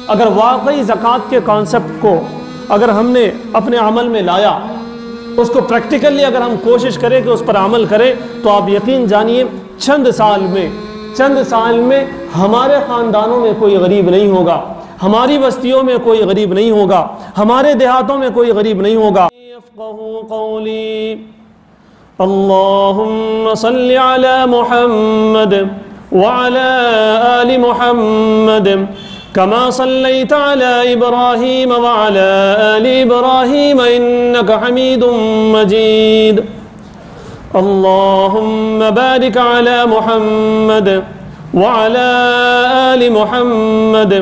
اگر واقعی زکوٰۃ کے کانسیپٹ کو اگر ہم نے اپنے عمل میں لایا، اس کو پریکٹیکلی اگر ہم کوشش کریں کہ اس پر عمل کریں، تو آپ یقین جانیے چند سال میں ہمارے خاندانوں میں کوئی غریب نہیں ہوگا، ہماری بستیوں میں کوئی غریب نہیں ہوگا، ہمارے دیہاتوں میں کوئی غریب نہیں ہوگا۔ یفقہوا قولی اللہم صل علی محمد وعلی آل محمد كما صليت على إبراهيم وعلى آل إبراهيم إنك حميد مجيد اللهم بارك على محمد وعلى آل محمد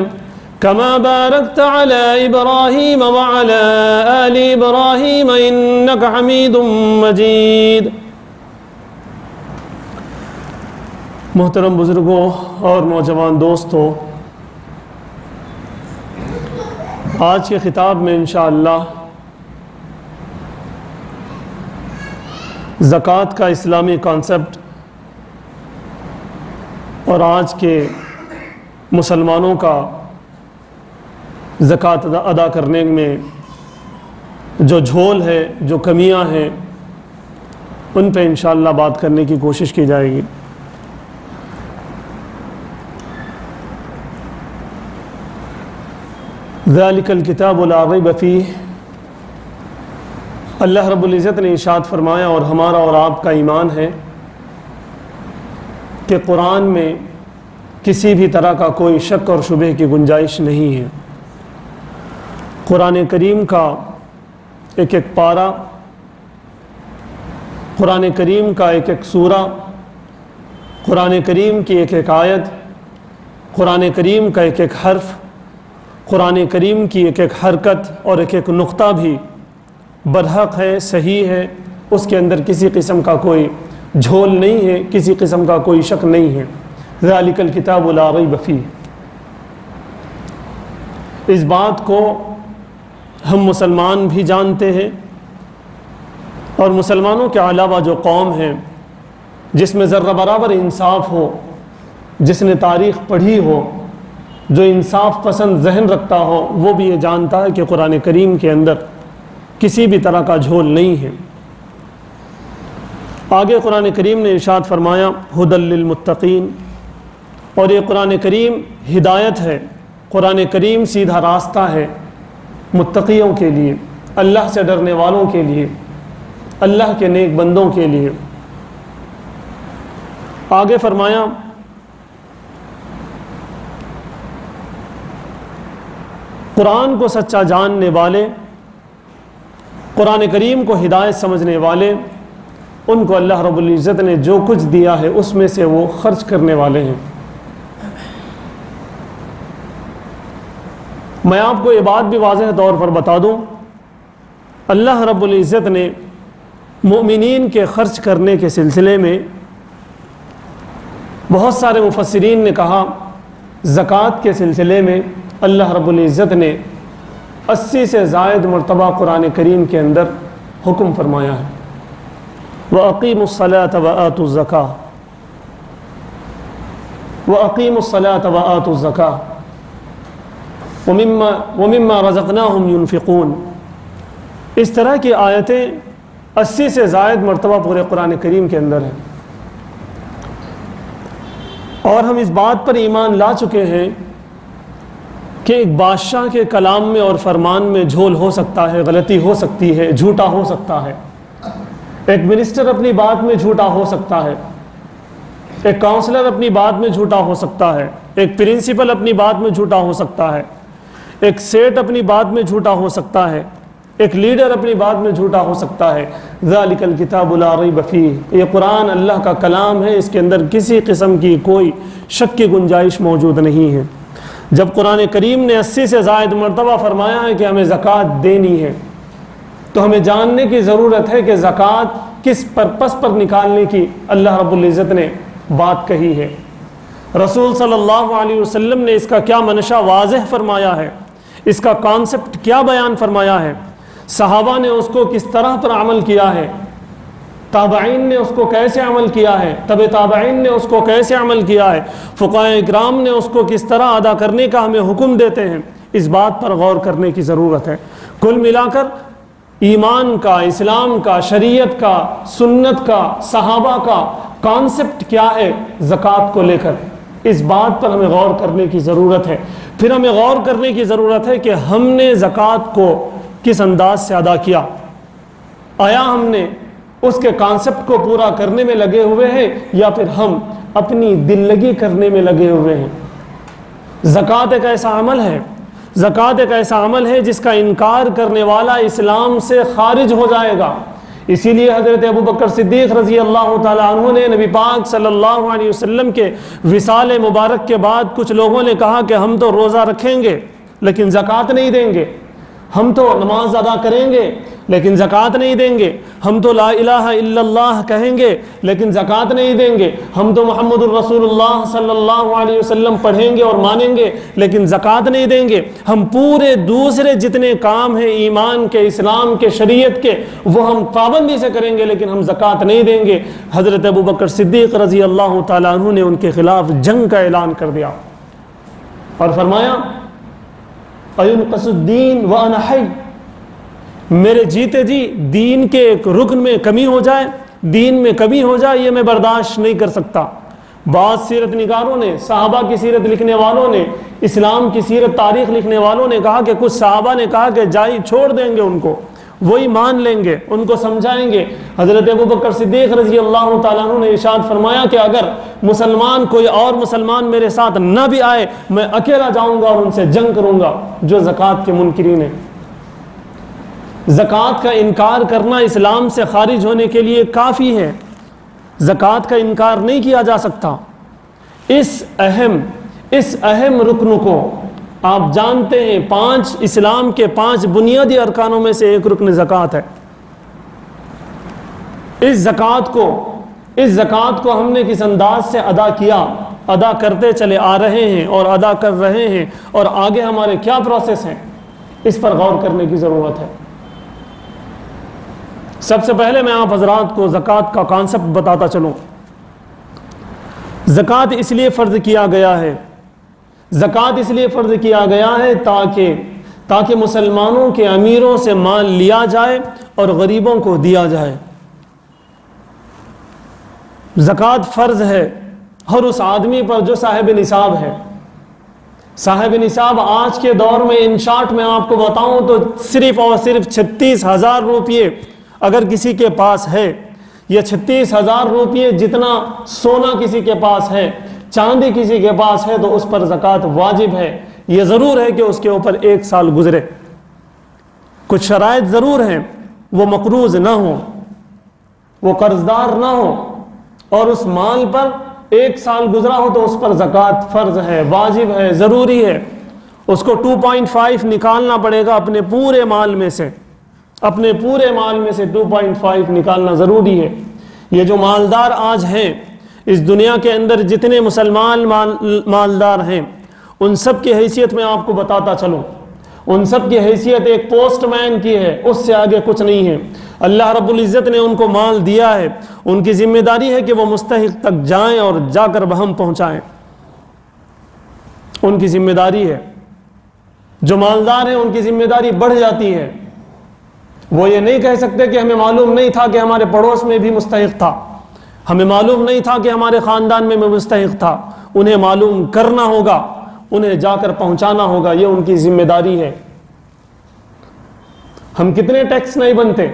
كما باركت على إبراهيم وعلى آل إبراهيم إنك حميد مجيد۔ محترم بزرگوں اور نوجوان دوستوں، آج کے خطاب میں انشاءاللہ زکوٰۃ کا اسلامی کانسیپٹ اور آج کے مسلمانوں کا زکوٰۃ ادا کرنے میں جو جھول ہے، جو کمیاں ہیں، ان پہ انشاءاللہ بات کرنے کی کوشش کی جائے گی۔ ذالک الکتاب لا ریب فیہ، اللہ رب العزت نے ارشاد فرمایا، اور ہمارا اور آپ کا ایمان ہے کہ قرآن میں کسی بھی طرح کا کوئی شک اور شبہ کی گنجائش نہیں ہے۔ قرآن کریم کا ایک ایک پارہ، قرآن کریم کا ایک ایک سورہ، قرآن کریم کی ایک ایک آیت، قرآن کریم کا ایک ایک حرف، قرآن کریم کی ایک ایک حرکت اور ایک ایک نقطہ بھی برحق ہے، صحیح ہے، اس کے اندر کسی قسم کا کوئی جھول نہیں ہے، کسی قسم کا کوئی شک نہیں ہے۔ ذالک الکتاب لا ریب فیہ، اس بات کو ہم مسلمان بھی جانتے ہیں، اور مسلمانوں کے علاوہ جو قوم ہے جس میں ذرہ برابر انصاف ہو، جس نے تاریخ پڑھی ہو، جو انصاف پسند ذہن رکھتا ہو، وہ بھی یہ جانتا ہے کہ قرآن کریم کے اندر کسی بھی طرح کا جھول نہیں ہے۔ آگے قرآن کریم نے ارشاد فرمایا ھدی للمتقین، اور یہ قرآن کریم ہدایت ہے، قرآن کریم سیدھا راستہ ہے متقیوں کے لیے، اللہ سے ڈرنے والوں کے لیے، اللہ کے نیک بندوں کے لیے۔ آگے فرمایا قرآن کو سچا جاننے والے، قرآن کریم کو ہدایت سمجھنے والے، ان کو اللہ رب العزت نے جو کچھ دیا ہے اس میں سے وہ خرچ کرنے والے ہیں۔ میں آپ کو یہ بات بھی واضح طور پر بتا دوں، اللہ رب العزت نے مومنین کے خرچ کرنے کے سلسلے میں بہت سارے مفسرین نے کہا زکوٰۃ کے سلسلے میں اللہ رب العزت نے 80 سے زائد مرتبہ قرآن کریم کے اندر حکم فرمایا ہے۔ وَأَقِيمُوا الصَّلَاةَ وَآتُوا الزَّكَاةَ وَأَقِيمُوا الصَّلَاةَ وَآتُوا الزَّكَاةَ وَمِمَّا رَزَقْنَاهُمْ يُنْفِقُونَ۔ اس طرح کی آیتیں 80 سے زائد مرتبہ پورے قرآن کریم کے اندر ہیں، اور ہم اس بات پر ایمان لا چکے ہیں کہ ایک بادشاہ کے کلام میں اور فرمان میں جھول ہو سکتا ہے، غلطی ہو سکتی ہے، جھوٹا ہو سکتا ہے، ایک منسٹر اپنی بات میں جھوٹا ہو سکتا ہے، ایک کاؤنسلر اپنی بات میں جھوٹا ہو سکتا ہے، ایک پرنسپل اپنی بات میں جھوٹا ہو سکتا ہے، ایک سیٹ اپنی بات میں جھوٹا ہو سکتا ہے، ایک لیڈر اپنی بات میں جھوٹا ہو سکتا ہے۔ ذالک الکتاب لا ریب فیہ، یہ قرآن اللہ کا کلام ہے، اس کے اندر کسی قسم کی کوئی شک کی گنجائش موجود نہیں ہے۔ جب قرآن کریم نے 80 سے زائد مرتبہ فرمایا ہے کہ ہمیں زکوٰۃ دینی ہے، تو ہمیں جاننے کی ضرورت ہے کہ زکوٰۃ کس پرپس پر نکالنے کی اللہ رب العزت نے بات کہی ہے، رسول صلی اللہ علیہ وسلم نے اس کا کیا منشا واضح فرمایا ہے، اس کا کانسیپٹ کیا بیان فرمایا ہے، صحابہ نے اس کو کس طرح پر عمل کیا ہے، تابعین نے اس کو کیسے عمل کیا ہے، تبع تابعین نے اس کو کیسے عمل کیا ہے، فقہاء اکرام نے اس کو کس طرح ادا کرنے کا ہمیں حکم دیتے ہیں، اس بات پر غور کرنے کی ضرورت ہے۔ کل ملا کر ایمان کا، اسلام کا، شریعت کا، سنت کا، صحابہ کا کانسیپٹ کیا ہے زکوٰۃ کو لے کر، اس بات پر ہمیں غور کرنے کی ضرورت ہے۔ پھر ہمیں غور کرنے کی ضرورت ہے کہ ہم نے زکوٰۃ کو کس انداز سے ادا کیا، آیا ہم نے اس کے کانسیپٹ کو پورا کرنے میں لگے ہوئے ہیں یا پھر ہم اپنی دل لگی کرنے میں لگے ہوئے ہیں۔ زکوٰۃ ایک ایسا عمل ہے، زکوٰۃ ایک ایسا عمل ہے جس کا انکار کرنے والا اسلام سے خارج ہو جائے گا۔ اسی لیے حضرت ابوبکر صدیق رضی اللہ تعالیٰ عنہ نے نبی پاک صلی اللہ علیہ وسلم کے وصال مبارک کے بعد کچھ لوگوں نے کہا کہ ہم تو روزہ رکھیں گے لیکن زکوٰۃ نہیں دیں گے، ہم تو نماز ادا کریں گے لیکن زکوٰۃ نہیں دیں گے، ہم تو لا الہ الا اللہ کہیں گے لیکن زکوٰۃ نہیں دیں گے، ہم تو محمد الرسول اللہ صلی اللہ علیہ وسلم پڑھیں گے اور مانیں گے لیکن زکوٰۃ نہیں دیں گے، ہم پورے دوسرے جتنے کام ہیں ایمان کے، اسلام کے، شریعت کے، وہ ہم پابندی سے کریں گے لیکن ہم زکوٰۃ نہیں دیں گے۔ حضرت ابوبکر صدیق رضی اللہ تعالیٰ عنہ نے ان کے خلاف جنگ کا اعلان کر دیا اور فرمایا اَيُنْقَصُ الدِّينُ وَأَنَا حَيٌّ، میرے جیتے جی دین کے ایک رکن میں کمی ہو جائے، دین میں کمی ہو جائے، یہ میں برداشت نہیں کر سکتا۔ بعض سیرت نگاروں نے، صحابہ کی سیرت لکھنے والوں نے، اسلام کی سیرت تاریخ لکھنے والوں نے کہا کہ کچھ صحابہ نے کہا کہ جائی چھوڑ دیں گے ان کو، وہی مان لیں گے، ان کو سمجھائیں گے۔ حضرت ابوبکر صدیق رضی اللہ تعالیٰ عنہ نے ارشاد فرمایا کہ اگر مسلمان کوئی اور مسلمان میرے ساتھ نہ بھی آئے میں اکیلا جاؤں گا اور ان سے جنگ کروں گا جو زکوٰۃ کے منکرین ہیں۔ زکوٰۃ کا انکار کرنا اسلام سے خارج ہونے کے لیے کافی ہے، زکوٰۃ کا انکار نہیں کیا جا سکتا۔ اس اہم رکن کو آپ جانتے ہیں، اسلام کے 5 بنیادی ارکانوں میں سے ایک رکن زکوٰۃ ہے۔ اس زکوٰۃ کو ہم نے کس انداز سے ادا کیا، ادا کرتے چلے آ رہے ہیں اور ادا کر رہے ہیں، اور آگے ہمارے کیا پروسیس ہیں، اس پر غور کرنے کی ضرورت ہے۔ سب سے پہلے میں آپ حضرات کو زکوٰۃ کا کانسیپٹ بتاتا چلوں۔ زکوٰۃ اس لیے فرض کیا گیا ہے، زکوٰۃ اس لیے فرض کیا گیا ہے تاکہ مسلمانوں کے امیروں سے مال لیا جائے اور غریبوں کو دیا جائے۔ زکوٰۃ فرض ہے ہر اس آدمی پر جو صاحب نصاب ہے۔ صاحب نصاب آج کے دور میں ان شارٹ میں آپ کو بتاؤں تو صرف اور صرف 36,000 روپیے اگر کسی کے پاس ہے، یا 36,000 روپیے جتنا سونا کسی کے پاس ہے، چاندی کسی کے پاس ہے، تو اس پر زکوٰۃ واجب ہے۔ یہ ضرور ہے کہ اس کے اوپر 1 سال گزرے، کچھ شرائط ضرور ہیں، وہ مقروض نہ ہو، وہ قرضدار نہ ہو، اور اس مال پر 1 سال گزرا ہو تو اس پر زکوٰۃ فرض ہے، واجب ہے، ضروری ہے۔ اس کو 2.5 نکالنا پڑے گا اپنے پورے مال میں سے، اپنے پورے مال میں سے 2.5 نکالنا ضروری ہے۔ یہ جو مالدار آج ہیں اس دنیا کے اندر، جتنے مسلمان مالدار ہیں، ان سب کی حیثیت میں آپ کو بتاتا چلوں، ان سب کی حیثیت ایک پوسٹ مین کی ہے، اس سے آگے کچھ نہیں ہے۔ اللہ رب العزت نے ان کو مال دیا ہے، ان کی ذمہ داری ہے کہ وہ مستحق تک جائیں اور جا کر بہم پہنچائیں، ان کی ذمہ داری ہے۔ جو مالدار ہیں ان کی ذمہ داری بڑھ جاتی ہے، وہ یہ نہیں کہہ سکتے کہ ہمیں معلوم نہیں تھا کہ ہمارے پڑوس میں بھی مستحق تھا، ہمیں معلوم نہیں تھا کہ ہمارے خاندان میں بھی مستحق تھا۔ انہیں معلوم کرنا ہوگا، انہیں جا کر پہنچانا ہوگا، یہ ان کی ذمہ داری ہے۔ ہم کتنے ٹیکس نہیں بنتے،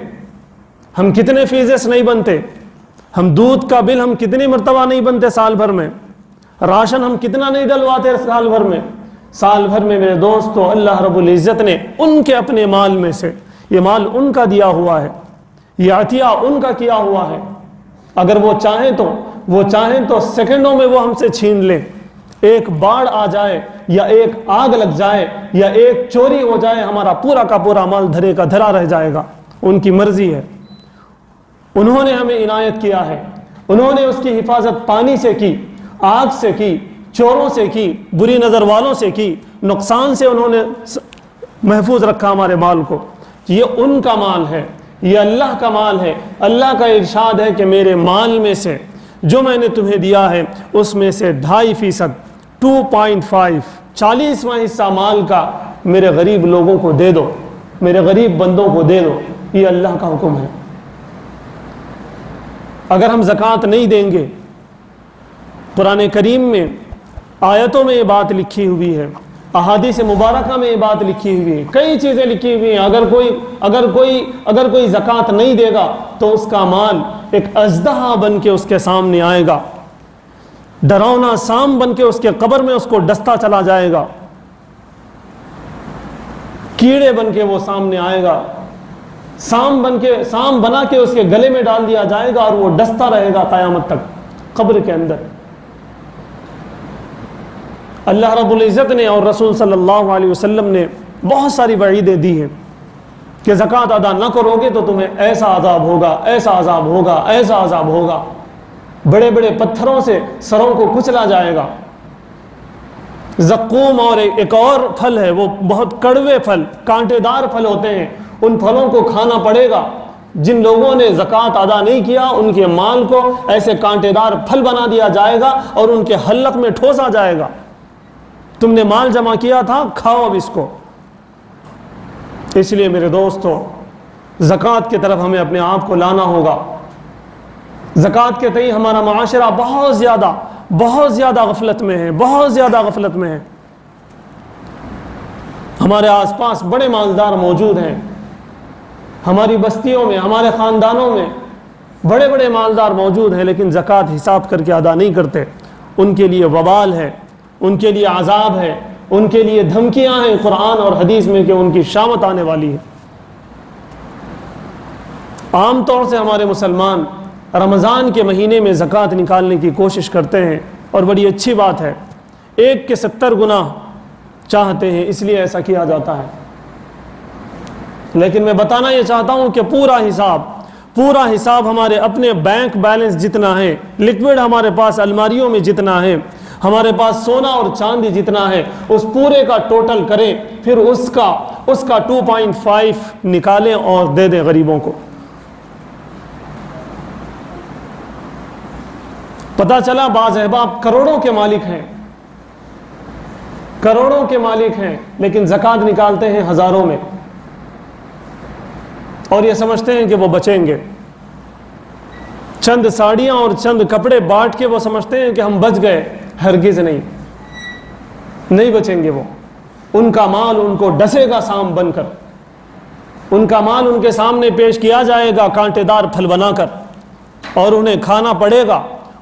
ہم کتنے فیسز نہیں بنتے، ہم دودھ کا بل ہم کتنی مرتبہ نہیں بنتے سال بھر میں، راشن ہم کتنا نہیں ڈلواتے سال بھر میں۔ سال بھر میں میرے دوستو اللہ رب العزت نے ان کے اپنے مال میں سے، یہ مال ان کا دیا ہوا ہے، یہ عطیہ ان کا کیا ہوا ہے۔ اگر وہ چاہیں تو سیکنڈوں میں وہ ہم سے چھین لیں۔ ایک باڑ آ جائے یا ایک آگ لگ جائے یا ایک چوری ہو جائے، ہمارا پورا کا پورا مال دھرے کا دھرا رہ جائے گا، ان کی مرضی ہے۔ انہوں نے ہمیں عنایت کیا ہے، انہوں نے اس کی حفاظت پانی سے کی، آگ سے کی، چوروں سے کی، بری نظر والوں سے کی، نقصان سے انہوں نے محفوظ رکھا ہمارے مال کو۔ یہ ان کا مال ہے، یہ اللہ کا مال ہے۔ اللہ کا ارشاد ہے کہ میرے مال میں سے جو میں نے تمہیں دیا ہے اس میں سے 2.5%، 2.5، 40واں حصہ مال کا میرے غریب لوگوں کو دے دو، میرے غریب بندوں کو دے دو۔ یہ اللہ کا حکم ہے۔ اگر ہم زکوٰۃ نہیں دیں گے، قرآن کریم میں آیتوں میں یہ بات لکھی ہوئی ہے، احادیث مبارکہ میں یہ بات لکھی ہوئی ہے، کئی چیزیں لکھی ہوئی ہیں۔ اگر کوئی زکوٰۃ نہیں دے گا تو اس کا مال ایک اژدہا بن کے اس کے سامنے آئے گا، ڈراؤنا سام بن کے اس کے قبر میں اس کو ڈستا چلا جائے گا، کیڑے بن کے وہ سامنے آئے گا، سام بنا کے اس کے گلے میں ڈال دیا جائے گا اور وہ ڈستا رہے گا قیامت تک قبر کے اندر۔ اللہ رب العزت نے اور رسول صلی اللہ علیہ وسلم نے بہت ساری وعیدیں دی ہیں کہ زکوٰۃ ادا نہ کرو گے تو تمہیں ایسا عذاب ہوگا، ایسا عذاب ہوگا، ایسا عذاب ہوگا، بڑے بڑے پتھروں سے سروں کو کچلا جائے گا۔ زقوم اور ایک اور پھل ہے، وہ بہت کڑوے پھل، کانٹے دار پھل ہوتے ہیں، ان پھلوں کو کھانا پڑے گا۔ جن لوگوں نے زکوٰۃ ادا نہیں کیا ان کے مال کو ایسے کانٹے دار پھل بنا دیا جائے گا اور ان کے حلق میں ٹھوسا جائے گا، تم نے مال جمع کیا تھا، کھاؤ اب اس کو۔ اس لیے میرے دوستو، زکوٰۃ کی طرف ہمیں اپنے آپ کو لانا ہوگا۔ زکوٰۃ کے تئیں ہمارا معاشرہ بہت زیادہ غفلت میں ہے، بہت زیادہ غفلت میں ہے۔ ہمارے آس پاس بڑے مالدار موجود ہیں، ہماری بستیوں میں، ہمارے خاندانوں میں بڑے بڑے مالدار موجود ہیں، لیکن زکوٰۃ حساب کر کے ادا نہیں کرتے۔ ان کے لیے وبال ہے، ان کے لیے عذاب ہے، ان کے لیے دھمکیاں ہیں قرآن اور حدیث میں کہ ان کی شامت آنے والی ہے۔ عام طور سے ہمارے مسلمان رمضان کے مہینے میں زکوٰۃ نکالنے کی کوشش کرتے ہیں اور بڑی اچھی بات ہے، 1 کے 70 گنا چاہتے ہیں، اس لیے ایسا کیا جاتا ہے۔ لیکن میں بتانا یہ چاہتا ہوں کہ پورا حساب ہمارے اپنے بینک بیلنس جتنا ہے، لکوڈ ہمارے پاس الماریوں میں جتنا ہے، ہمارے پاس سونا اور چاندی جتنا ہے، اس پورے کا ٹوٹل کریں، پھر اس کا 2.5 نکالیں اور دے دیں غریبوں کو۔ پتہ چلا بعض احباب کروڑوں کے مالک ہیں لیکن زکوٰۃ نکالتے ہیں ہزاروں میں، اور یہ سمجھتے ہیں کہ وہ بچیں گے۔ چند ساڑیاں اور چند کپڑے بانٹ کے وہ سمجھتے ہیں کہ ہم بچ گئے، ہرگز نہیں بچیں گے۔ وہ ان کا مال ان کو ڈسے گا سام بن کر، ان کا مال ان کے سامنے پیش کیا جائے گا کانٹے دار پھل بنا کر، اور انہیں کھانا پڑے گا،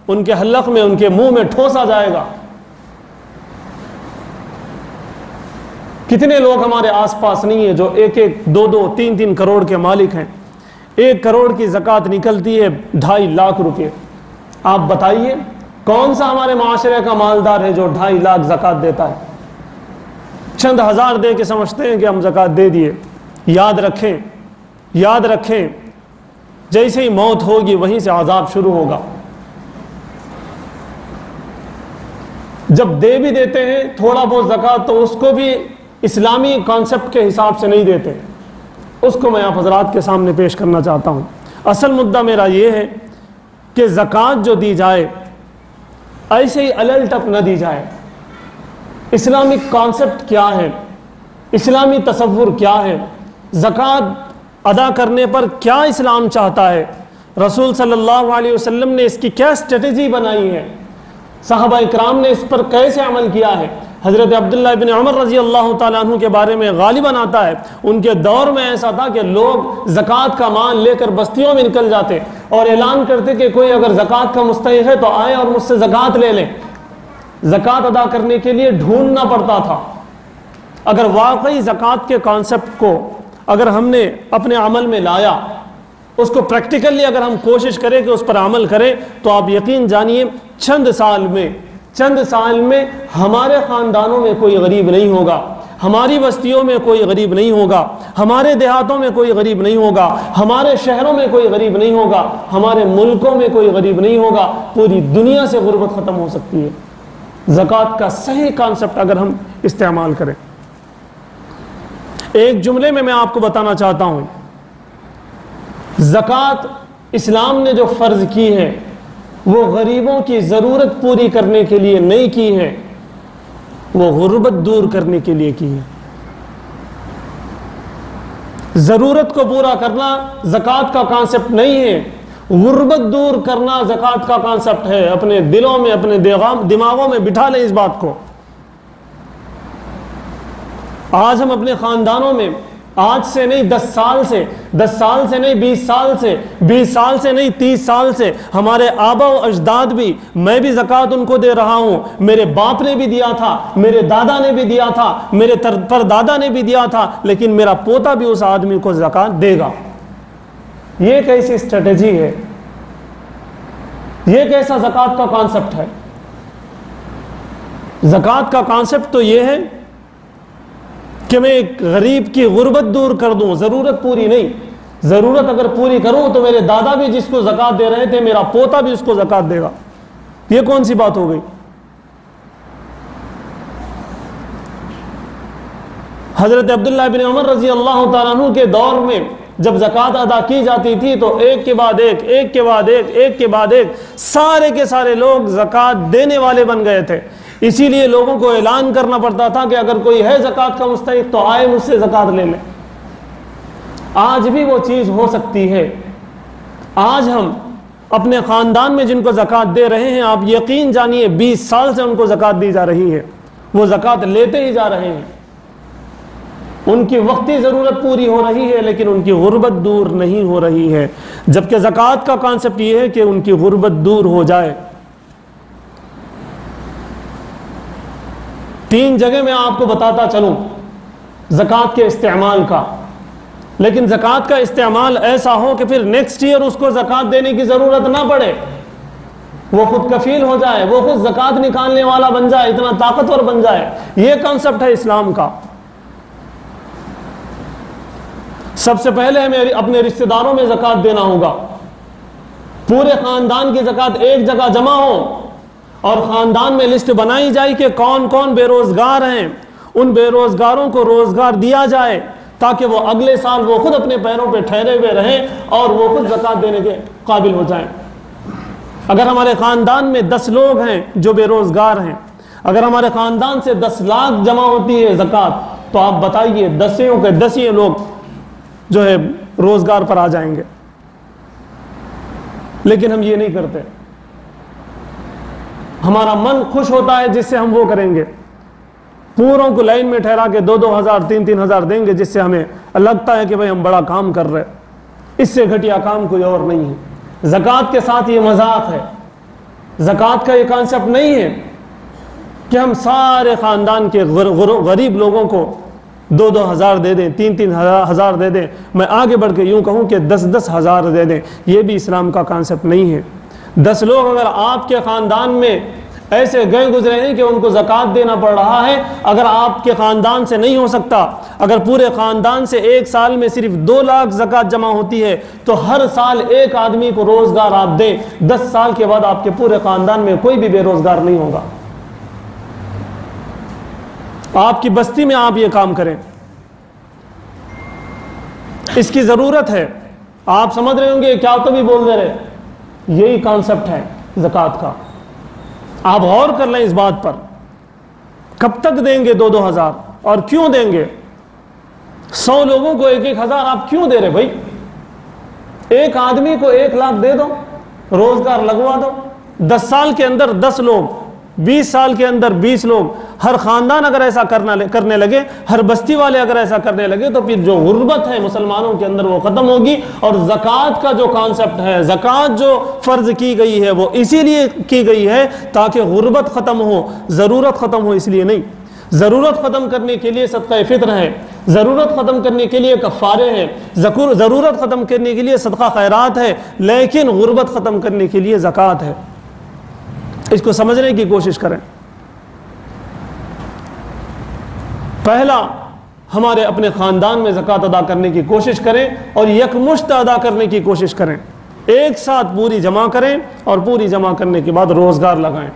ان کے حلق میں، ان کے منہ میں ٹھوسا جائے گا۔ کتنے لوگ ہمارے آس پاس نہیں ہیں جو 1-1، 2-2، 3-3 کروڑ کے مالک ہیں؟ 1 کروڑ کی زکوٰۃ نکلتی ہے 2.5 لاکھ روپے۔ آپ بتائیے کون سا ہمارے معاشرے کا مالدار ہے جو 2.5 لاکھ زکوٰۃ دیتا ہے؟ چند ہزار دے کے سمجھتے ہیں کہ ہم زکوٰۃ دے دیے۔ یاد رکھیں جیسے ہی موت ہوگی وہیں سے عذاب شروع ہوگا۔ جب دے بھی دیتے ہیں تھوڑا بہت زکوٰۃ تو اس کو بھی اسلامی کانسیپٹ کے حساب سے نہیں دیتے، اس کو میں آپ حضرات کے سامنے پیش کرنا چاہتا ہوں۔ اصل مدعا میرا یہ ہے کہ زکوٰۃ جو دی جائے ایسے ہی الل ٹپ نہ دی جائے۔ اسلامک کانسیپٹ کیا ہے، اسلامی تصور کیا ہے، زکوٰۃ ادا کرنے پر کیا اسلام چاہتا ہے، رسول صلی اللہ علیہ وسلم نے اس کی کیا اسٹریٹجی بنائی ہے، صحابہ اکرام نے اس پر کیسے عمل کیا ہے۔ حضرت عبداللہ بن عمر رضی اللہ تعالیٰ عنہ کے بارے میں غالباً آتا ہے، ان کے دور میں ایسا تھا کہ لوگ زکوٰۃ کا مال لے کر بستیوں میں نکل جاتے اور اعلان کرتے کہ کوئی اگر زکوٰۃ کا مستحق ہے تو آئے اور مجھ سے زکوٰۃ لے لیں۔ زکوٰۃ ادا کرنے کے لیے ڈھونڈنا پڑتا تھا۔ اگر واقعی زکوٰۃ کے کانسیپٹ کو اگر ہم نے اپنے عمل میں لایا، اس کو پریکٹیکلی اگر ہم کوشش کریں کہ اس پر عمل کریں، تو آپ یقین جانیے چند سال میں ہمارے خاندانوں میں کوئی غریب نہیں ہوگا، ہماری بستیوں میں کوئی غریب نہیں ہوگا، ہمارے دیہاتوں میں کوئی غریب نہیں ہوگا، ہمارے شہروں میں کوئی غریب نہیں ہوگا، ہمارے ملکوں میں کوئی غریب نہیں ہوگا، پوری دنیا سے غربت ختم ہو سکتی ہے زکوٰۃ کا صحیح کانسیپٹ اگر ہم استعمال کریں۔ ایک جملے میں آپ کو بتانا چاہتا ہوں زکوٰۃ اسلام نے جو فرض کی ہے وہ غریبوں کی ضرورت پوری کرنے کے لیے نہیں کی ہے، وہ غربت دور کرنے کے لیے کی ہے۔ ضرورت کو پورا کرنا زکوٰۃ کا کانسیپٹ نہیں ہے، غربت دور کرنا زکوٰۃ کا کانسیپٹ ہے۔ اپنے دلوں میں، اپنے دماغوں میں بٹھا لیں اس بات کو۔ آج ہم اپنے خاندانوں میں، آج سے نہیں 10 سال سے، 10 سال سے نہیں 20 سال سے، 20 سال سے نہیں 30 سال سے، ہمارے آبا و اجداد بھی، میں بھی زکوٰۃ ان کو دے رہا ہوں، میرے باپ نے بھی دیا تھا، میرے دادا نے بھی دیا تھا، میرے پردادا نے بھی دیا تھا، لیکن میرا پوتا بھی اس آدمی کو زکوٰۃ دے گا۔ یہ کیسی اسٹریٹجی ہے؟ یہ کیسا زکوٰۃ کا کانسیپٹ ہے؟ زکوٰۃ کا کانسیپٹ تو یہ ہے کہ میں ایک غریب کی غربت دور کر دوں، ضرورت پوری نہیں۔ ضرورت اگر پوری کروں تو میرے دادا بھی جس کو زکوٰۃ دے رہے تھے، میرا پوتا بھی اس کو زکوٰۃ دے گا۔ یہ کون سی بات ہو گئی؟ حضرت عبداللہ بن عمر رضی اللہ تعالیٰ عنہ کے دور میں جب زکوٰۃ ادا کی جاتی تھی تو ایک کے بعد ایک، ایک کے بعد ایک، ایک کے بعد ایک، سارے کے سارے لوگ زکوٰۃ دینے والے بن گئے تھے۔ اسی لیے لوگوں کو اعلان کرنا پڑتا تھا کہ اگر کوئی ہے زکوٰۃ کا مستحق تو آئے مجھ سے زکوٰۃ لے لیں۔ آج بھی وہ چیز ہو سکتی ہے۔ آج ہم اپنے خاندان میں جن کو زکوٰۃ دے رہے ہیں، آپ یقین جانیے 20 سال سے ان کو زکوٰۃ دی جا رہی ہے، وہ زکوٰۃ لیتے ہی جا رہے ہیں۔ ان کی وقتی ضرورت پوری ہو رہی ہے لیکن ان کی غربت دور نہیں ہو رہی ہے، جبکہ زکوٰۃ کا کانسیپٹ یہ ہے کہ ان کی غربت دور ہو جائے۔ 3 جگہ میں آپ کو بتاتا چلوں زکوٰۃ کے استعمال کا، لیکن زکوٰۃ کا استعمال ایسا ہو کہ پھر نیکسٹ ایئر اس کو زکوٰۃ دینے کی ضرورت نہ پڑے، وہ خود کفیل ہو جائے، وہ خود زکوٰۃ نکالنے والا بن جائے، اتنا طاقتور بن جائے۔ یہ کانسیپٹ ہے اسلام کا۔ سب سے پہلے ہمیں اپنے رشتہ داروں میں زکوٰۃ دینا ہوگا۔ پورے خاندان کی زکوٰۃ ایک جگہ جمع ہو اور خاندان میں لسٹ بنائی جائے کہ کون کون بے روزگار ہیں، ان بے روزگاروں کو روزگار دیا جائے تاکہ وہ اگلے سال وہ خود اپنے پیروں پہ ٹھہرے ہوئے رہیں اور وہ خود زکوٰۃ دینے کے قابل ہو جائیں۔ اگر ہمارے خاندان میں 10 لوگ ہیں جو بے روزگار ہیں، اگر ہمارے خاندان سے 10 لاکھ جمع ہوتی ہے زکوٰۃ، تو آپ بتائیے 10 کے 10 لوگ جو ہے روزگار پر آ جائیں گے۔ لیکن ہم یہ نہیں کرتے۔ ہمارا من خوش ہوتا ہے جس سے ہم وہ کریں گے، پوروں کو لائن میں ٹھہرا کے 2-2 ہزار 3-3 ہزار دیں گے، جس سے ہمیں لگتا ہے کہ بھئی ہم بڑا کام کر رہے۔ اس سے گھٹیا کام کوئی اور نہیں ہے۔ زکوٰۃ کے ساتھ یہ مذاق ہے۔ زکوٰۃ کا یہ کانسیپٹ نہیں ہے کہ ہم سارے خاندان کے غریب لوگوں کو 2-2 ہزار دے دیں، 3-3 ہزار دے دیں، میں آگے بڑھ کے یوں کہوں کہ 10-10 ہزار دے دیں۔ یہ بھی اسلام کا کانسیپٹ نہیں ہے۔ 10 لوگ اگر آپ کے خاندان میں ایسے گئے گزرے ہیں کہ ان کو زکوٰۃ دینا پڑ رہا ہے، اگر آپ کے خاندان سے نہیں ہو سکتا، اگر پورے خاندان سے ایک سال میں صرف 2 لاکھ زکوٰۃ جمع ہوتی ہے تو ہر سال ایک آدمی کو روزگار آپ دیں، 10 سال کے بعد آپ کے پورے خاندان میں کوئی بھی بے روزگار نہیں ہوگا۔ آپ کی بستی میں آپ یہ کام کریں، اس کی ضرورت ہے۔ آپ سمجھ رہے ہوں گے کیا تو بھی بول دے رہے، یہی کانسیپٹ ہے زکوٰۃ کا۔ آپ غور کر لیں اس بات پر، کب تک دیں گے 2-2 ہزار اور کیوں دیں گے؟ 100 لوگوں کو 1-1 ہزار آپ کیوں دے رہے بھائی؟ ایک آدمی کو 1 لاکھ دے دو، روزگار لگوا دو۔ 10 سال کے اندر 10 لوگ، 20 سال کے اندر 20 لوگ، ہر خاندان اگر ایسا کرنے لگے، ہر بستی والے اگر ایسا کرنے لگے تو پھر جو غربت ہے مسلمانوں کے اندر وہ ختم ہوگی۔ اور زکوٰۃ کا جو کانسیپٹ ہے، زکوٰۃ جو فرض کی گئی ہے وہ اسی لیے کی گئی ہے تاکہ غربت ختم ہو، ضرورت ختم ہو، اس لیے نہیں۔ ضرورت ختم کرنے کے لیے صدقہ فطر ہے، ضرورت ختم کرنے کے لیے کفارے ہیں، ضرورت ختم کرنے کے لیے صدقہ خیرات ہے، لیکن غربت ختم کرنے کے لیے زکوٰۃ ہے۔ اس کو سمجھنے کی کوشش کریں۔ پہلا، ہمارے اپنے خاندان میں زکوٰۃ ادا کرنے کی کوشش کریں اور یکمشت ادا کرنے کی کوشش کریں، ایک ساتھ پوری جمع کریں اور پوری جمع کرنے کے بعد روزگار لگائیں۔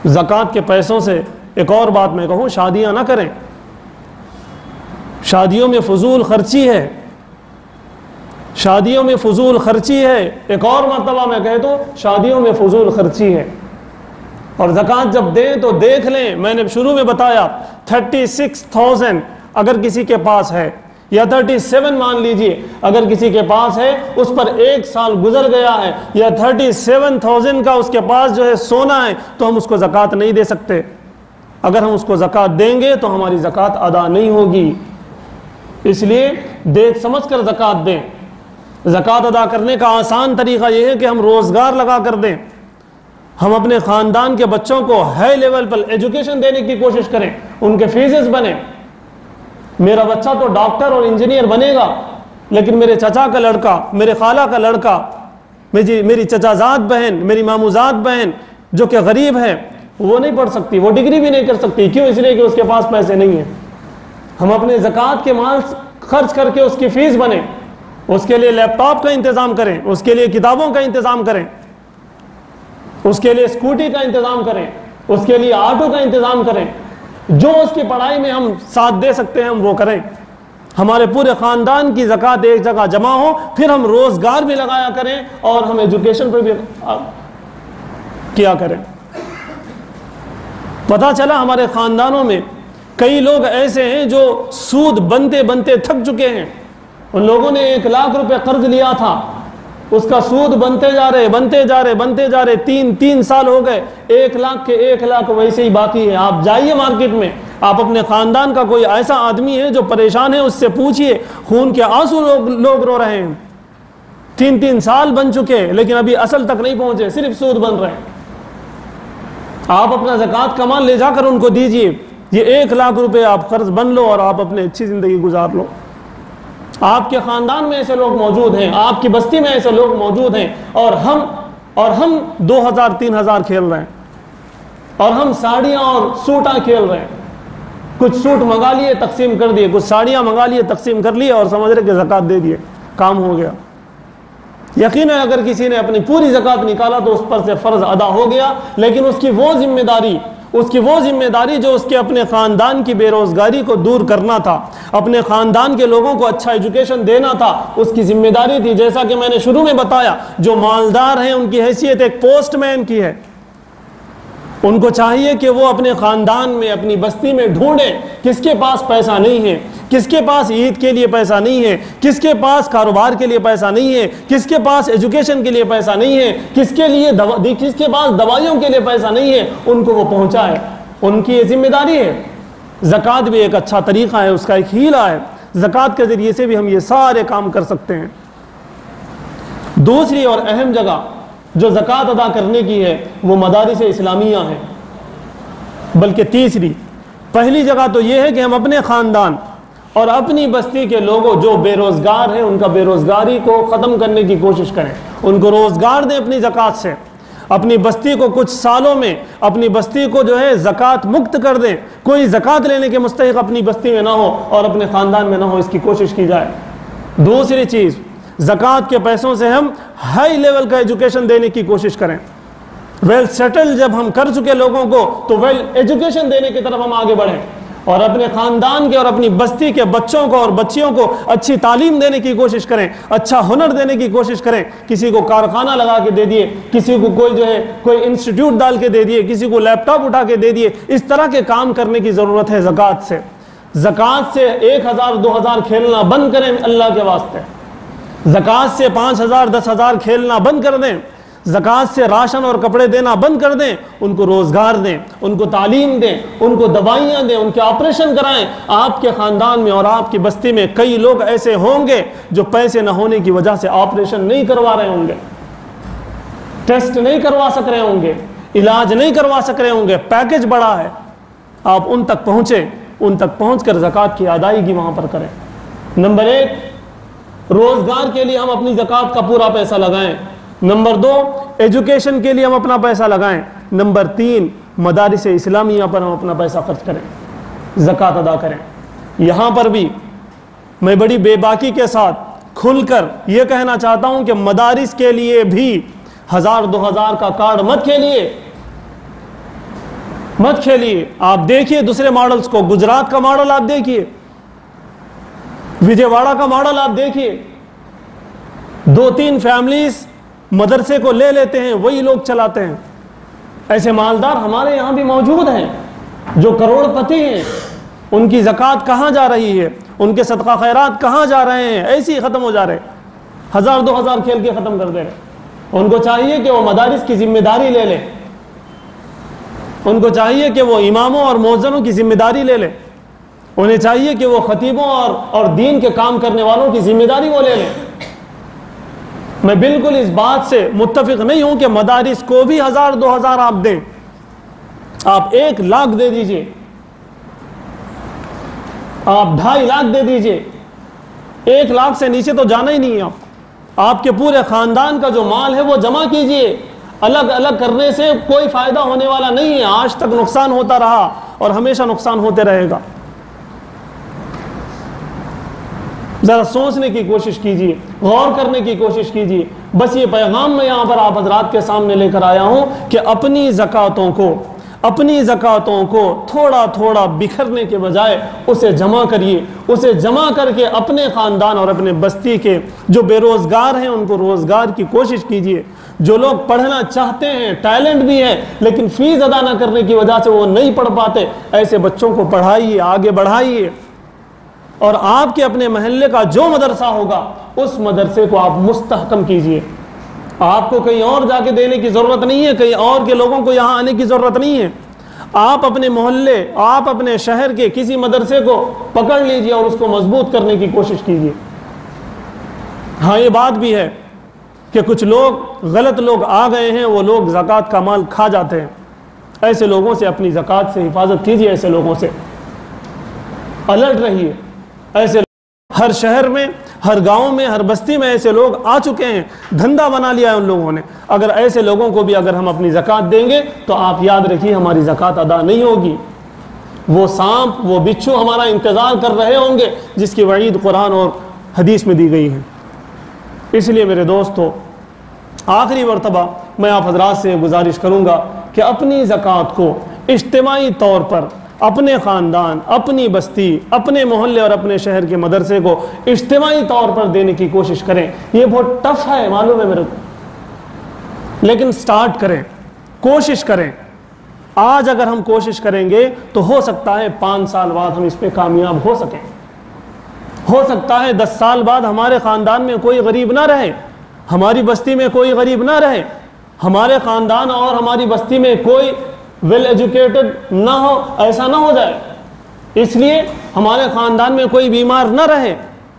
زکوٰۃ کے پیسوں سے ایک اور بات میں کہوں، شادیاں نہ کریں۔ شادیوں میں فضول خرچی ہے، شادیوں میں فضول خرچی ہے، ایک اور مرتبہ میں کہہ دوں شادیوں میں فضول خرچی ہے۔ اور زکوٰۃ جب دیں تو دیکھ لیں، میں نے شروع میں بتایا 36,000 اگر کسی کے پاس ہے، یا 37 مان لیجئے اگر کسی کے پاس ہے، اس پر 1 سال گزر گیا ہے، یا 37,000 کا اس کے پاس جو ہے سونا ہے، تو ہم اس کو زکوٰۃ نہیں دے سکتے۔ اگر ہم اس کو زکوٰۃ دیں گے تو ہماری زکوٰۃ ادا نہیں ہوگی، اس لیے دیکھ سمجھ کر زکوٰۃ دیں۔ زکوٰۃ ادا کرنے کا آسان طریقہ یہ ہے کہ ہم روزگار لگا کر دیں، ہم اپنے خاندان کے بچوں کو ہائی لیول پر ایجوکیشن دینے کی کوشش کریں، ان کے فیسز بنیں۔ میرا بچہ تو ڈاکٹر اور انجینئر بنے گا، لیکن میرے چچا کا لڑکا، میرے خالہ کا لڑکا، میری چچازاد بہن، میری ماموزاد بہن جو کہ غریب ہے، وہ نہیں پڑھ سکتی، وہ ڈگری بھی نہیں کر سکتی۔ کیوں؟ اس لیے کہ اس کے پاس پیسے نہیں ہیں۔ ہم اپنے زکوٰۃ کے مال خرچ کر کے اس کی فیس بنیں، اس کے لیے لیپ ٹاپ کا انتظام کریں، اس کے لیے کتابوں کا انتظام کریں، اس کے لیے اسکوٹی کا انتظام کریں، اس کے لیے آٹو کا انتظام کریں، جو اس کی پڑھائی میں ہم ساتھ دے سکتے ہیں ہم وہ کریں۔ ہمارے پورے خاندان کی زکوٰۃ ایک جگہ جمع ہو، پھر ہم روزگار بھی لگایا کریں اور ہم ایجوکیشن پہ بھی کیا کریں۔ پتہ چلا ہمارے خاندانوں میں کئی لوگ ایسے ہیں جو سود بنتے بنتے تھک چکے ہیں۔ ان لوگوں نے 1 لاکھ روپے قرض لیا تھا، اس کا سود بنتے جا رہے 3 سال ہو گئے، 1 لاکھ کے 1 لاکھ ویسے ہی باقی ہے۔ آپ جائیے مارکیٹ میں، آپ اپنے خاندان کا کوئی ایسا آدمی ہے جو پریشان ہے، اس سے پوچھئے، خون کے آنسو لوگ رو رہے ہیں۔ 3 سال بن چکے لیکن ابھی اصل تک نہیں پہنچے، صرف سود بن رہے ہیں۔ آپ اپنا زکوٰۃ کا مال لے جا کر ان کو دیجئے، یہ 1 لاکھ روپے آپ قرض بن لو اور آپ اپنے اچھی زندگی گزار لو۔ آپ کے خاندان میں ایسے لوگ موجود ہیں، آپ کی بستی میں ایسے لوگ موجود ہیں، اور ہم 2,000-3,000 کھیل رہے ہیں، اور ہم ساڑیاں اور سوٹاں کھیل رہے ہیں۔ کچھ سوٹ منگا لیے تقسیم کر دیے، کچھ ساڑیاں منگا لیے تقسیم کر لیے، اور سمجھ رہے کہ زکوٰۃ دے دیے، کام ہو گیا۔ یقیناً اگر کسی نے اپنی پوری زکوٰۃ نکالا تو اس پر سے فرض ادا ہو گیا، لیکن اس کی وہ ذمہ داری جو اس کے اپنے خاندان کی بے روزگاری کو دور کرنا تھا، اپنے خاندان کے لوگوں کو اچھا ایجوکیشن دینا تھا، اس کی ذمہ داری تھی۔ جیسا کہ میں نے شروع میں بتایا، جو مالدار ہیں ان کی حیثیت ایک پوسٹ مین کی ہے، ان کو چاہیے کہ وہ اپنے خاندان میں، اپنی بستی میں ڈھونڈیں کس کے پاس پیسہ نہیں ہے، کس کے پاس عید کے لیے پیسہ نہیں ہے، کس کے پاس کاروبار کے لیے پیسہ نہیں ہے، کس کے پاس ایجوکیشن کے لیے پیسہ نہیں ہے، کس کے پاس دوائیوں کے لیے پیسہ نہیں ہے، ان کو وہ پہنچائے۔ ان کی یہ ذمہ داری ہے۔ زکوٰۃ بھی ایک اچھا طریقہ ہے، اس کا ایک ہیلہ ہے، زکوٰۃ کے ذریعے سے بھی ہم یہ سارے کام کر سکتے ہیں۔ دوسری اور اہم جگہ جو زکوٰۃ ادا کرنے کی ہے وہ مدارس اسلامیہ ہیں، بلکہ تیسری۔ پہلی جگہ تو یہ ہے کہ ہم اپنے خاندان اور اپنی بستی کے لوگوں جو بے روزگار ہیں ان کا بے روزگاری کو ختم کرنے کی کوشش کریں، ان کو روزگار دیں اپنی زکوٰۃ سے، اپنی بستی کو کچھ سالوں میں اپنی بستی کو جو ہے زکوٰۃ مکت کر دیں، کوئی زکوٰۃ لینے کے مستحق اپنی بستی میں نہ ہو اور اپنے خاندان میں نہ ہو، اس کی کوشش کی جائے۔ دوسری چیز، زکوٰۃ کے پیسوں سے ہم ہائی لیول کا ایجوکیشن دینے کی کوشش کریں۔ ویل سیٹل جب ہم کر چکے لوگوں کو تو ویل ایجوکیشن دینے کی طرف ہم آگے بڑھیں، اور اپنے خاندان کے اور اپنی بستی کے بچوں کو اور بچیوں کو اچھی تعلیم دینے کی کوشش کریں، اچھا ہنر دینے کی کوشش کریں۔ کسی کو کارخانہ لگا کے دے دیے، کسی کو کوئی انسٹیٹیوٹ ڈال کے دے دیے، کسی کو لیپ ٹاپ اٹھا کے دے دیے۔ اس طرح کے کام کرنے کی ضرورت ہے زکوٰۃ سے۔ زکوٰۃ سے 1,000-2,000 کھیلنا بند کریں اللہ کے واسطے۔ زکوٰۃ سے 5,000 10,000 کھیلنا بند کر دیں۔ زکوٰۃ سے راشن اور کپڑے دینا بند کر دیں، ان کو روزگار دیں، ان کو تعلیم دیں، ان کو دوائیاں دیں، ان کے آپریشن کرائیں۔ آپ کے خاندان میں اور آپ کی بستی میں کئی لوگ ایسے ہوں گے جو پیسے نہ ہونے کی وجہ سے آپریشن نہیں کروا رہے ہوں گے، ٹیسٹ نہیں کروا سک رہے ہوں گے، علاج نہیں کروا سک رہے ہوں گے، پیکج بڑا ہے۔ آپ ان تک پہنچیں، ان تک پہنچ کر زکوٰۃ کی ادائیگی وہاں پر کریں۔ نمبر 1، روزگار کے لیے ہم اپنی زکوٰۃ کا پورا پیسہ لگائیں۔ نمبر 2، ایجوکیشن کے لیے ہم اپنا پیسہ لگائیں۔ نمبر 3، مدارس اسلامیہ پر ہم اپنا پیسہ خرچ کریں، زکوٰۃ ادا کریں۔ یہاں پر بھی میں بڑی بے باکی کے ساتھ کھل کر یہ کہنا چاہتا ہوں کہ مدارس کے لیے بھی 1,000-2,000 کا کارڈ مت کھیلیے۔ آپ دیکھیے دوسرے ماڈلز کو، گجرات کا ماڈل آپ دیکھیے، وجے واڑہ کا ماڈل آپ دیکھیے، 2-3 فیملیز مدرسے کو لے لیتے ہیں، وہی لوگ چلاتے ہیں۔ ایسے مالدار ہمارے یہاں بھی موجود ہیں جو کروڑ پتی ہیں، ان کی زکوٰۃ کہاں جا رہی ہے، ان کے صدقہ خیرات کہاں جا رہے ہیں؟ ایسے ہی ختم ہو جا رہے، 1000-2000 کھیل کے ختم کر دے رہے۔ ان کو چاہیے کہ وہ مدارس کی ذمہ داری لے لیں، ان کو چاہیے کہ وہ اماموں اور مؤذنوں کی ذمہ داری لے لیں، انہیں چاہیے کہ وہ خطیبوں اور دین کے کام کرنے والوں کی ذمہ داری وہ لے لیں۔ میں بالکل اس بات سے متفق نہیں ہوں کہ مدارس کو بھی 1000-2000 آپ دیں، آپ 1 لاکھ دے دیجئے، آپ 2.5 لاکھ دے دیجئے، 1 لاکھ سے نیچے تو جانا ہی نہیں ہے۔ آپ کے پورے خاندان کا جو مال ہے وہ جمع کیجئے، الگ الگ کرنے سے کوئی فائدہ ہونے والا نہیں ہے، آج تک نقصان ہوتا رہا اور ہمیشہ نقصان ہوتے رہے گا۔ ذرا سوچنے کی کوشش کیجئے، غور کرنے کی کوشش کیجئے۔ بس یہ پیغام میں یہاں پر آپ حضرات کے سامنے لے کر آیا ہوں کہ اپنی زکوٰۃوں کو تھوڑا تھوڑا بکھرنے کے بجائے اسے جمع کریے، اسے جمع کر کے اپنے خاندان اور اپنے بستی کے جو بے روزگار ہیں ان کو روزگار کی کوشش کیجئے۔ جو لوگ پڑھنا چاہتے ہیں، ٹیلنٹ بھی ہے، لیکن فیس ادا نہ کرنے کی وجہ سے وہ نہیں پڑھ پاتے، ایسے بچوں کو پڑھائیے، آگے بڑھائیے۔ اور آپ کے اپنے محلے کا جو مدرسہ ہوگا اس مدرسے کو آپ مستحکم کیجئے۔ آپ کو کہیں اور جا کے دینے کی ضرورت نہیں ہے، کہیں اور کے لوگوں کو یہاں آنے کی ضرورت نہیں ہے۔ آپ اپنے محلے، آپ اپنے شہر کے کسی مدرسے کو پکڑ لیجئے اور اس کو مضبوط کرنے کی کوشش کیجئے۔ ہاں یہ بات بھی ہے کہ کچھ لوگ، غلط لوگ آ گئے ہیں، وہ لوگ زکوٰۃ کا مال کھا جاتے ہیں۔ ایسے لوگوں سے اپنی زکوٰۃ سے حفاظت کیجئے، ایسے لوگوں سے الرٹ رہیے۔ ایسے ہر شہر میں، ہر گاؤں میں، ہر بستی میں ایسے لوگ آ چکے ہیں، دھندا بنا لیا ہے ان لوگوں نے۔ اگر ایسے لوگوں کو بھی اگر ہم اپنی زکوٰۃ دیں گے تو آپ یاد رکھیے ہماری زکوٰۃ ادا نہیں ہوگی۔ وہ سانپ، وہ بچھو ہمارا انتظار کر رہے ہوں گے جس کی وعید قرآن اور حدیث میں دی گئی ہے۔ اس لیے میرے دوستو، آخری مرتبہ میں آپ حضرات سے گزارش کروں گا کہ اپنی زکوٰۃ کو اجتماعی طور پر اپنے خاندان، اپنی بستی، اپنے محلے اور اپنے شہر کے مدرسے کو اجتماعی طور پر دینے کی کوشش کریں۔ یہ بہت ٹف ہے، معلوم ہے میرے کو، لیکن سٹارٹ کریں، کوشش کریں۔ آج اگر ہم کوشش کریں گے تو ہو سکتا ہے 5 سال بعد ہم اس پہ کامیاب ہو سکیں، ہو سکتا ہے 10 سال بعد ہمارے خاندان میں کوئی غریب نہ رہے، ہماری بستی میں کوئی غریب نہ رہے، ہمارے خاندان اور ہماری بستی میں کوئی ویل ایجوکیٹڈ نہ ہو، ایسا نہ ہو جائے۔ اس لیے ہمارے خاندان میں کوئی بیمار نہ رہے،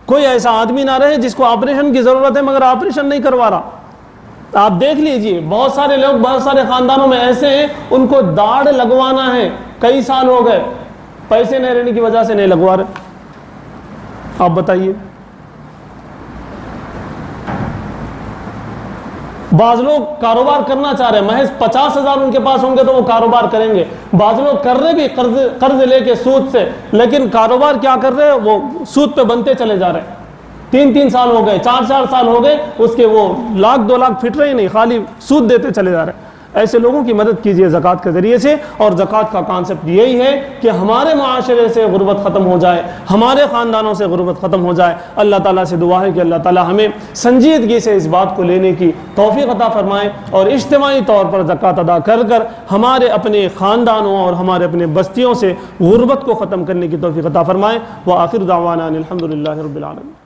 کوئی ایسا آدمی نہ رہے جس کو آپریشن کی ضرورت ہے مگر آپریشن نہیں کروا رہا۔ آپ دیکھ لیجئے، بہت سارے لوگ، بہت سارے خاندانوں میں ایسے ہیں ان کو داڑھ لگوانا ہے، کئی سال ہو گئے، پیسے نہیں رہنے کی وجہ سے نہیں لگوا رہے۔ آپ بتائیے، بعض لوگ کاروبار کرنا چاہ رہے ہیں، محض 50,000 ان کے پاس ہوں گے تو وہ کاروبار کریں گے۔ بعض لوگ کر رہے بھی قرض لے کے سود سے، لیکن کاروبار کیا کر رہے ہیں، وہ سود پہ بنتے چلے جا رہے ہیں۔ 3 سال ہو گئے، 4 سال ہو گئے، اس کے وہ 1,00,000 2 لاکھ پھٹ رہے نہیں، خالی سود دیتے چلے جا رہے ہیں۔ ایسے لوگوں کی مدد کیجئے زکوٰۃ کے ذریعے سے۔ اور زکوٰۃ کا کانسیپٹ یہی ہے کہ ہمارے معاشرے سے غربت ختم ہو جائے، ہمارے خاندانوں سے غربت ختم ہو جائے۔ اللہ تعالیٰ سے دعا ہے کہ اللہ تعالیٰ ہمیں سنجیدگی سے اس بات کو لینے کی توفیق عطا فرمائے اور اجتماعی طور پر زکوٰۃ ادا کر کر ہمارے اپنے خاندانوں اور ہمارے اپنے بستیوں سے غربت کو ختم کرنے کی توفیق عطا فرمائے۔ وآخر دعوانا الحمد للہ رب العالمین۔